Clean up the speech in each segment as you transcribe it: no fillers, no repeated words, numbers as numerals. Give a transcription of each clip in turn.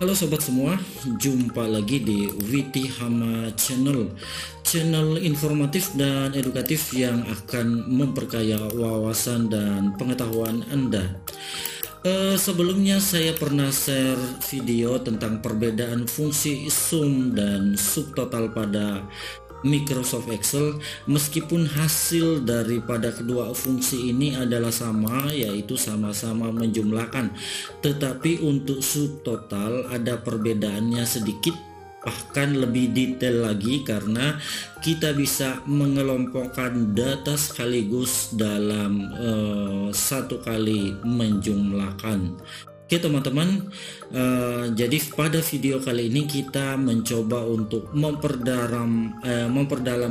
Halo sobat semua, jumpa lagi di Witi Hama Channel informatif dan edukatif yang akan memperkaya wawasan dan pengetahuan Anda. Sebelumnya saya pernah share video tentang perbedaan fungsi sum dan subtotal pada Microsoft Excel. Meskipun hasil daripada kedua fungsi ini adalah sama, yaitu sama-sama menjumlahkan, tetapi untuk subtotal ada perbedaannya sedikit, bahkan lebih detail lagi, karena kita bisa mengelompokkan data sekaligus dalam satu kali menjumlahkan. Oke teman-teman, jadi pada video kali ini kita mencoba untuk memperdalam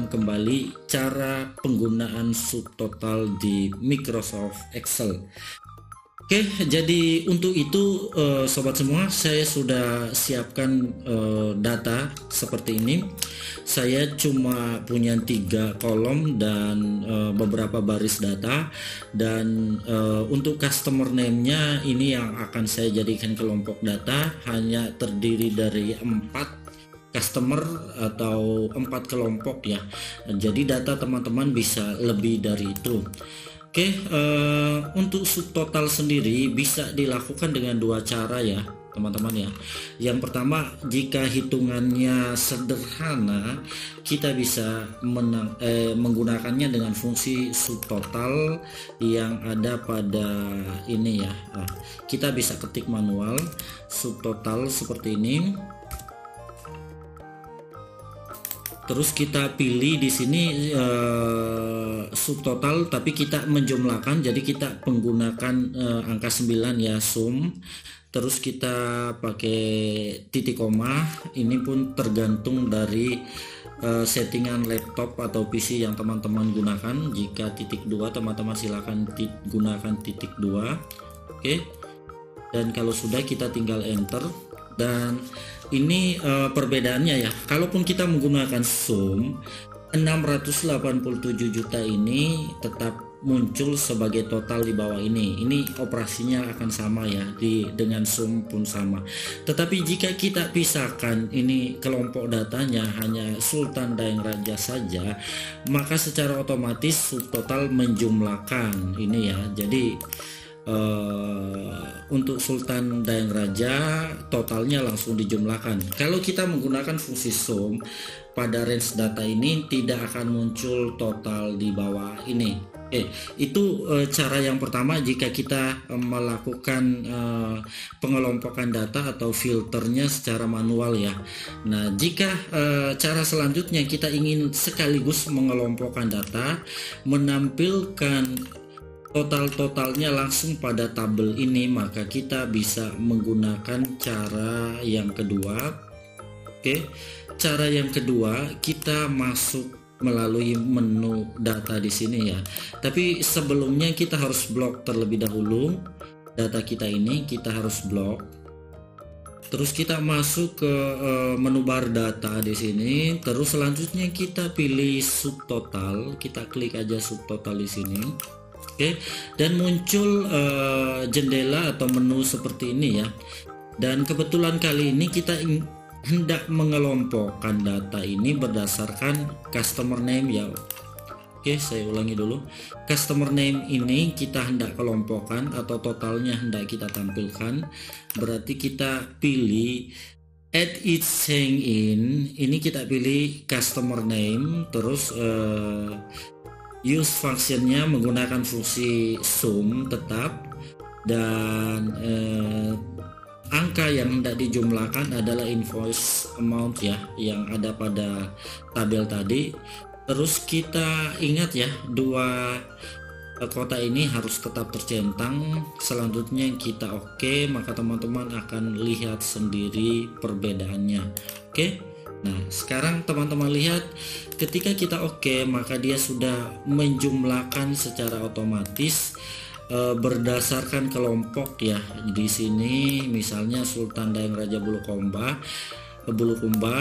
kembali cara penggunaan subtotal di Microsoft Excel. Oke, jadi untuk itu sobat semua, saya sudah siapkan data seperti ini. Saya cuma punya 3 kolom dan beberapa baris data, dan untuk customer name-nya ini yang akan saya jadikan kelompok data hanya terdiri dari 4 customer atau 4 kelompok ya. Jadi data teman-teman bisa lebih dari itu. Oke, untuk subtotal sendiri bisa dilakukan dengan 2 cara ya teman-teman ya. Yang pertama, jika hitungannya sederhana, kita bisa menggunakannya dengan fungsi subtotal yang ada pada ini ya. Kita bisa ketik manual subtotal seperti ini. Terus kita pilih di sini subtotal, tapi kita menjumlahkan, jadi kita menggunakan angka 9 ya, sum. Terus kita pakai titik koma. Ini pun tergantung dari settingan laptop atau PC yang teman-teman gunakan. Jika titik 2, teman-teman silakan gunakan titik 2. Oke, dan kalau sudah kita tinggal enter. Dan ini perbedaannya ya, kalaupun kita menggunakan sum, 687 juta ini tetap muncul sebagai total di bawah ini. Ini operasinya akan sama ya, dengan sum pun sama. Tetapi jika kita pisahkan ini kelompok datanya hanya Sultan Dayang Raja saja, maka secara otomatis subtotal menjumlahkan ini ya. Jadi untuk Sultan Dayang Raja totalnya langsung dijumlahkan. Kalau kita menggunakan fungsi sum, pada range data ini tidak akan muncul total di bawah ini. Itu cara yang pertama jika kita melakukan pengelompokan data atau filternya secara manual ya. Nah, jika cara selanjutnya kita ingin sekaligus mengelompokkan data, menampilkan totalnya langsung pada tabel ini, maka kita bisa menggunakan cara yang kedua. Oke, cara yang kedua, kita masuk melalui menu data di sini ya. Tapi sebelumnya kita harus blok terlebih dahulu data kita ini, kita harus blok. Terus kita masuk ke menu bar data di sini. Terus selanjutnya kita pilih subtotal, kita klik aja subtotal di sini. Oke, dan muncul jendela atau menu seperti ini ya. Dan kebetulan kali ini kita hendak mengelompokkan data ini berdasarkan customer name ya. Oke, saya ulangi dulu. Customer name ini kita hendak kelompokkan atau totalnya hendak kita tampilkan. Berarti kita pilih add each change in. Ini kita pilih customer name, terus use functionnya menggunakan fungsi sum tetap, dan angka yang hendak dijumlahkan adalah invoice amount ya, yang ada pada tabel tadi. Terus kita ingat ya, 2 kota ini harus tetap tercentang. Selanjutnya kita oke, maka teman-teman akan lihat sendiri perbedaannya. Oke. Nah, sekarang teman-teman lihat, ketika kita oke, maka dia sudah menjumlahkan secara otomatis berdasarkan kelompok ya. Di sini misalnya Sultan Dayang Raja Bulukumba,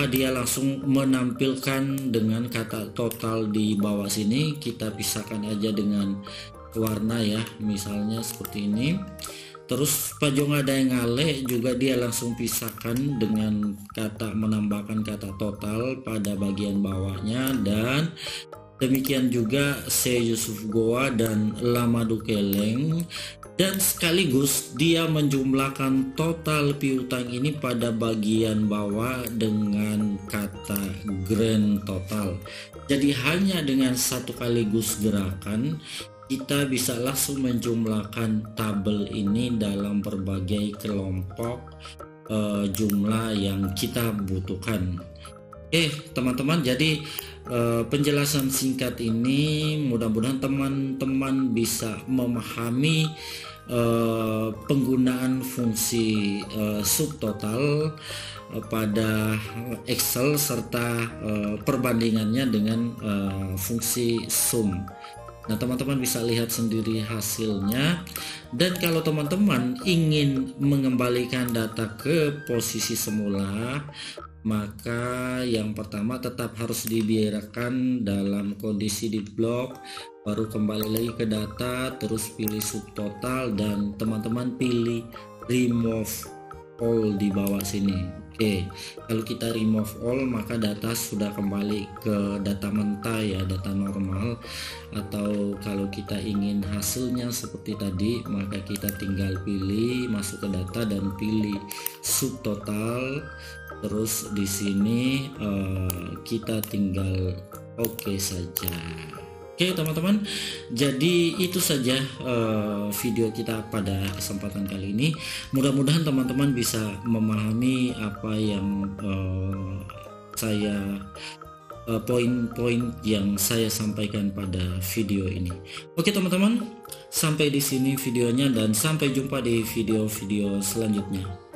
dia langsung menampilkan dengan kata total di bawah sini. Kita pisahkan aja dengan warna ya, misalnya seperti ini. Terus Pajonga Daengale juga dia langsung pisahkan dengan kata menambahkan kata total pada bagian bawahnya, dan demikian juga Se Yusuf Goa dan Lamadu Keleng, dan sekaligus dia menjumlahkan total piutang ini pada bagian bawah dengan kata grand total. Jadi hanya dengan satu kaligus gerakan kita bisa langsung menjumlahkan tabel ini dalam berbagai kelompok jumlah yang kita butuhkan. Oke teman-teman, jadi penjelasan singkat ini mudah-mudahan teman-teman bisa memahami penggunaan fungsi subtotal pada Excel serta perbandingannya dengan fungsi sum. Nah teman-teman bisa lihat sendiri hasilnya, dan kalau teman-teman ingin mengembalikan data ke posisi semula, maka yang pertama tetap harus dibiarkan dalam kondisi di blok, baru kembali lagi ke data, terus pilih subtotal dan teman-teman pilih remove all di bawah sini. Oke, kalau kita remove all maka data sudah kembali ke data mentah ya, data normal. Atau kalau kita ingin hasilnya seperti tadi, maka kita tinggal pilih masuk ke data dan pilih subtotal. Terus di sini kita tinggal oke saja. Oke teman-teman, jadi itu saja video kita pada kesempatan kali ini. Mudah-mudahan teman-teman bisa memahami apa yang poin-poin yang saya sampaikan pada video ini. Oke teman-teman, sampai di sini videonya dan sampai jumpa di video-video selanjutnya.